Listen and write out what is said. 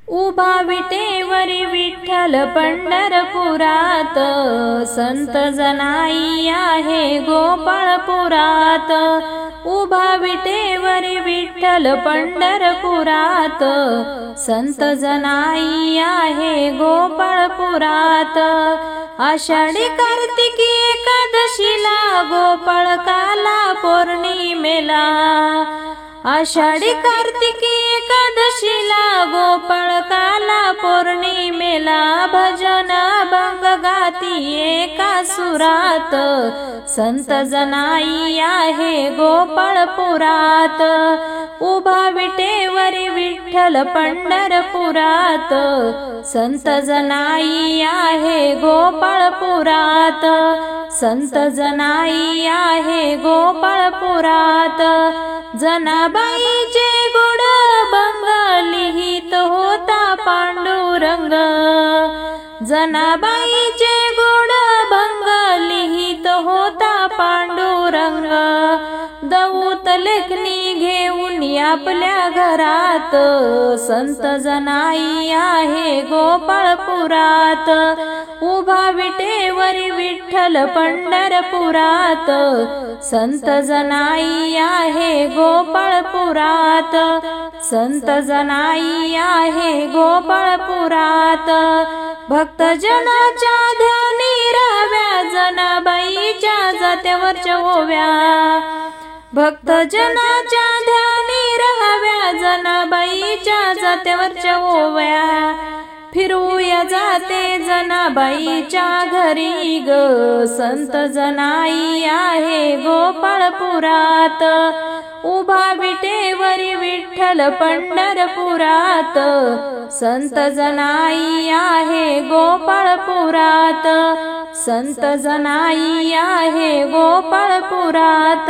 उभा विटेवरी विठ्ठल पंढरपुरात, संत जनाई आहे गोपाळपुरात। उभा विटेवरी विठ्ठल पंढरपुरात, संत जनाई आहे गोपाळपुरात। आषाढी कार्तिकी एकादशीला गोपाळकाला पौर्णिमेला, आषाढी कार्तिकी एकादशीला गोपाळकाला पौर्णिमेला, भजन अभंग गाती एका सुरात, संत जनाई आहे गोपाळपुरात। उभा विटेवरी विठ्ठल पंढरपुरात, संत जनाई आहे गोपाळपुरात, संत जनाई आहे गोपाळपुरात। जनाबाईचे गोड अभंग लिहित होता पांडुरंग, जनाबाईचे गोड अभंग लिहित होता पांडुरंग। दौत लेखणी घेऊन आपल्या घरात, संत जनाई आहे गोपाळपुरात। उभा विटेवरी विठ्ठल पंढरपुरात, संत जनाई आहे गोपाळपुरात, संत जनाई आहे गोपाळपुरात। भक्तजनाच्या ध्यानी राहाव्या जनाबाईच्या जात्यावरच्या ओव्या, भक्तजनाच्या ध्यानी राहाव्या जनाबाईच्या जात्यावरच्या ओव्या। फिरूया जाते जनाबाईच्या घरी ग, संत जनाई आहे गोपाळपुरात। उभा विटेवरी विठ्ठल पंढरपुरात, संत जनाई आहे गोपाळपुरात, संत जनाई आहे गोपाळपुरात।